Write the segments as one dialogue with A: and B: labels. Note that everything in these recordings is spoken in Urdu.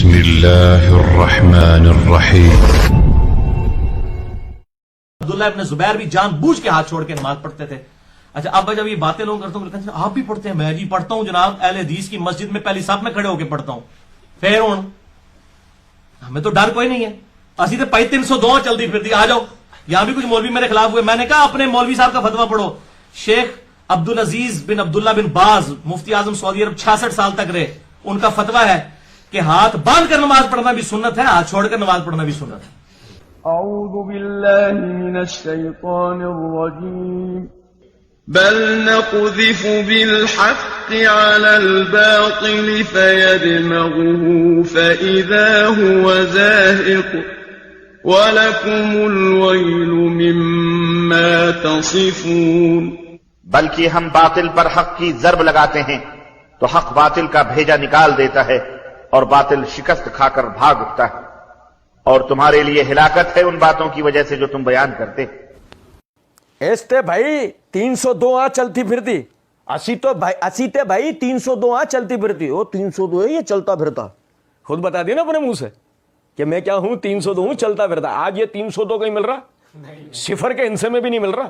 A: بسم اللہ الرحمن الرحیم۔
B: عبداللہ ابن زبیر بھی جان بوجھ کے ہاتھ چھوڑ کے نماز پڑھتے تھے۔ اچھا اب جب یہ باتیں لوگ کرتے ہیں آپ بھی پڑھتے ہیں؟ میں جی پڑھتا ہوں جناب، اہل حدیث کی مسجد میں پہلی صف میں کھڑے ہو کے پڑھتا ہوں۔ پھر ہوں ہمیں تو ڈر کوئی نہیں ہے، اسی تو پائی 302 چلتی پھرتی۔ آ جاؤ، یہاں بھی کچھ مولوی میرے خلاف ہوئے، میں نے کہا اپنے مولوی صاحب کا فتویٰ پڑھو۔ شیخ عبدالعزیز بن عبداللہ بن باز مفتی اعظم سعودی عرب 66 سال تک رہے، ان کا فتویٰ ہے کہ ہاتھ باندھ کر نماز پڑھنا بھی سنت ہے، ہاتھ چھوڑ کر نماز پڑھنا بھی سنت ہے۔
C: اعوذ باللہ من الشیطان الرجیم بل نقذف بالحق على الباطل فيدمغه فإذا هو زاهق ولكم الويل مما تصفون۔
D: بلکہ ہم باطل پر حق کی ضرب لگاتے ہیں تو حق باطل کا بھیجا نکال دیتا ہے اور باطل شکست کھا کر بھاگ اٹھتا ہے، اور تمہارے لیے ہلاکت ہے ان باتوں کی وجہ سے جو تم بیان کرتے۔
E: ایستے بھائی 302 چلتی پھرتی، اسی تے بھائی 302 چلتی پھرتی۔ وہ 302 ہے یہ چلتا پھرتا، خود بتا دیا نا اپنے منہ سے کہ میں کیا ہوں، 302 ہوں چلتا پھرتا۔ آج یہ 302 کہیں مل رہا، صفر کے انسے میں بھی نہیں مل رہا۔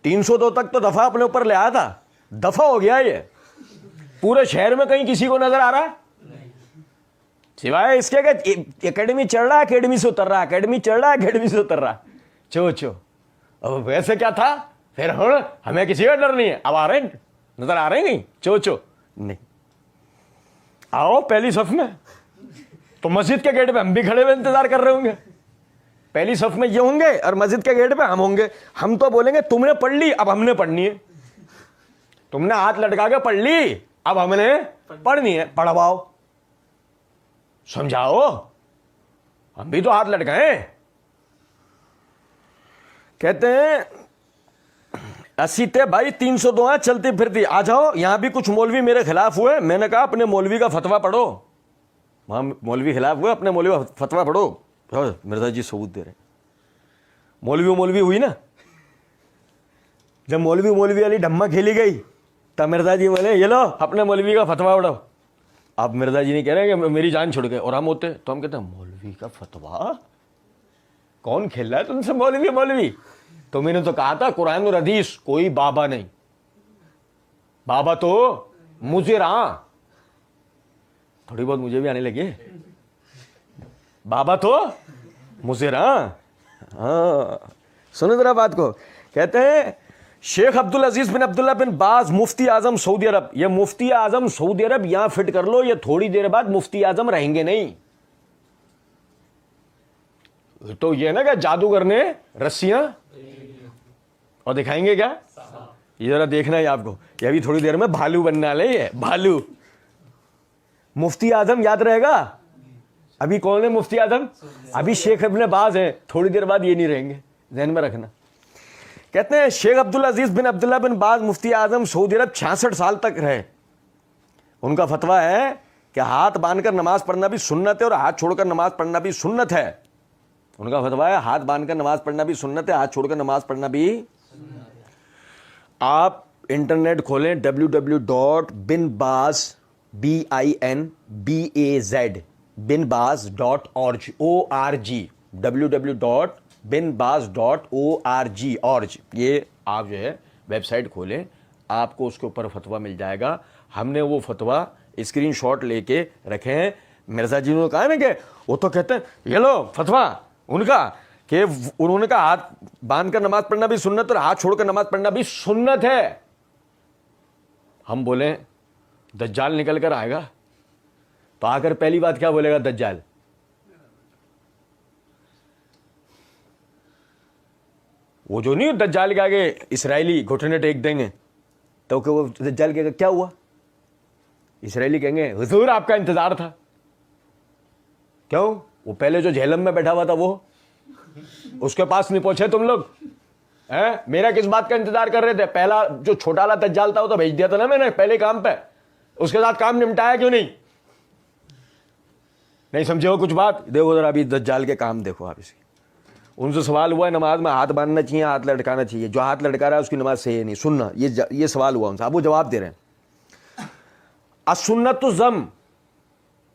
E: 302 تک تو دفعہ اپنے اوپر لے آیا تھا، دفعہ ہو گیا یہ پورے شہر میں کہیں کسی کو نظر آ رہا سوائے اس کے کہ اکیڈمی چڑھ رہا ہے، اکیڈمی سے اتر رہا، اکیڈمی چڑھ رہا ہے، اکیڈمی سے اتر رہا۔ چو اب ویسے کیا تھا پھر، ہمیں کسی کا ڈر نہیں ہے۔ اب آ رہے ہیں، نظر آ رہے ہیں نہیں؟ چو نہیں، آؤ پہلی صف میں۔ تو مسجد کے گیٹ پہ ہم بھی کھڑے ہوئے انتظار کر رہے ہوں گے، پہلی صف میں یہ ہوں گے اور مسجد کے گیٹ پہ ہم ہوں گے۔ ہم تو بولیں گے تم نے پڑھ لی، اب ہم نے پڑھنی ہے۔ تم نے ہاتھ لٹکا کے پڑھ لی، اب ہم نے پڑھنی ہے، پڑھواؤ، سمجھاؤ۔ ہم بھی تو ہاتھ لٹکائیں۔ کہتے ہیں اسی تے بھائی 302 چلتی پھرتی۔ آ جاؤ، یہاں بھی کچھ مولوی میرے خلاف ہوئے، میں نے کہا اپنے مولوی کا فتویٰ پڑھو۔ وہاں مولوی خلاف ہوئے، اپنے مولوی کا فتویٰ پڑھو۔ مرزا جی ثبوت دے رہے، مولوی ہوئی نا۔ جب مولوی والی ڈھما کھیلی گئی تب مرزا جی بولے یہ لو اپنے مولوی کا فتویٰ پڑھو۔ اب مرزا جی نہیں کہہ رہے کہ میری جان چھوڑ گئے، اور ہم ہوتے تو ہم کہتے ہیں مولوی کا فتویٰ، کون کھیل رہا ہے تم سے مولوی؟ تو میں نے تو کہا تھا قرآن اور حدیث، کوئی بابا نہیں، بابا تو مضر۔ ہاں تھوڑی بہت مجھے بھی آنے لگی، بابا تو مضر۔ ہاں سنو ذرا بات کو۔ کہتے ہیں شیخ عبدالعزیز بن عبداللہ بن باز مفتی اعظم سعودی عرب، یہ مفتی اعظم سعودی عرب یہاں فٹ کر لو، یہ تھوڑی دیر بعد مفتی اعظم رہیں گے نہیں۔ تو یہ نا کہ جادوگر نے رسیاں اور دکھائیں گے کیا، یہ ذرا دیکھنا ہے آپ کو، یہ ابھی تھوڑی دیر میں بھالو بننے والے ہیں، بھالو۔ مفتی اعظم یاد رہے گا؟ ابھی کون ہے مفتی اعظم؟ ابھی شیخ ابن باز ہیں، تھوڑی دیر بعد یہ نہیں رہیں گے، ذہن میں رکھنا۔ کہتے ہیں شیخ عبدالعزیز بن عبداللہ بن باز مفتی اعظم سعودی عرب 66 سال تک رہے۔ ان کا فتویٰ ہے کہ ہاتھ باندھ کر نماز پڑھنا بھی سنت ہے اور ہاتھ چھوڑ کر نماز پڑھنا بھی سنت ہے۔ ان کا فتویٰ ہے ہاتھ باندھ کر نماز پڑھنا بھی سنت ہے، ہاتھ چھوڑ کر نماز پڑھنا بھی۔ آپ انٹرنیٹ کھولیں www.binbaz binbaz.org www.binbaz.org یہ آپ جو ہے ویب سائٹ کھولیں، آپ کو اس کے اوپر فتویٰ مل جائے گا۔ ہم نے وہ فتویٰ اسکرین شاٹ لے کے رکھے ہیں۔ مرزا جی نے کہا نا کہ وہ تو کہتے ہیں یہ لو فتویٰ ان کا، کہ انہوں نے کہا ہاتھ باندھ کر نماز پڑھنا بھی سنت اور ہاتھ چھوڑ کر نماز پڑھنا بھی سنت ہے۔ ہم بولیں دجال نکل کر آئے گا تو آ کر پہلی بات کیا بولے گا دجال؟ وہ جو نہیں دجال کے آگے اسرائیلی گھٹنے ٹیک دیں گے تو کہ وہ دجال کہے گا کیا ہوا؟ اسرائیلی کہیں گے حضور آپ کا انتظار تھا۔ کیوں؟ وہ پہلے جو جہلم میں بیٹھا ہوا تھا وہ اس کے پاس نہیں پہنچے تم لوگ؟ میرا کس بات کا انتظار کر رہے تھے؟ پہلا جو چھوٹا والا دجال تھا وہ تو بھیج دیا تھا نا میں نے پہلے کام پہ، اس کے ساتھ کام نمٹایا کیوں نہیں سمجھے ہو کچھ بات؟ دیکھو ذرا ابھی دجال کے کام دیکھو آپ اس کی۔ ان سے سوال ہوا ہے نماز میں ہاتھ باندھنا چاہیے ہاتھ لٹکانا چاہیے، جو ہاتھ لٹکا رہا ہے اس کی نماز صحیح ہے نہیں، سننا یہ سوال ہوا ان سے، اب وہ جواب دے رہے ہیں۔ السنت ضم،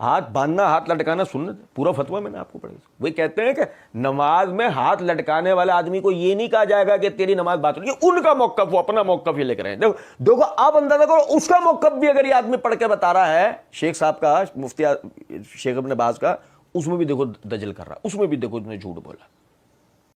E: ہاتھ باندھنا ہاتھ لٹکانا سنت ہے، پورا فتویٰ میں نے آپ کو پڑھا. وہی کہتے ہیں کہ نماز میں ہاتھ لٹکانے والے آدمی کو یہ نہیں کہا جائے گا کہ تیری نماز باطل. یہ ان کا موقف، وہ اپنا موقف یہ لے کر رہے ہیں. دیکھو آپ اندازہ کرو اس کا موقف بھی اگر یہ آدمی پڑھ کے بتا رہا ہے شیخ صاحب کا، مفتی شیخ ابن باز کا، اس میں بھی دیکھو دجل کر رہا، اس میں بھی دیکھو اس نے جھوٹ بولا.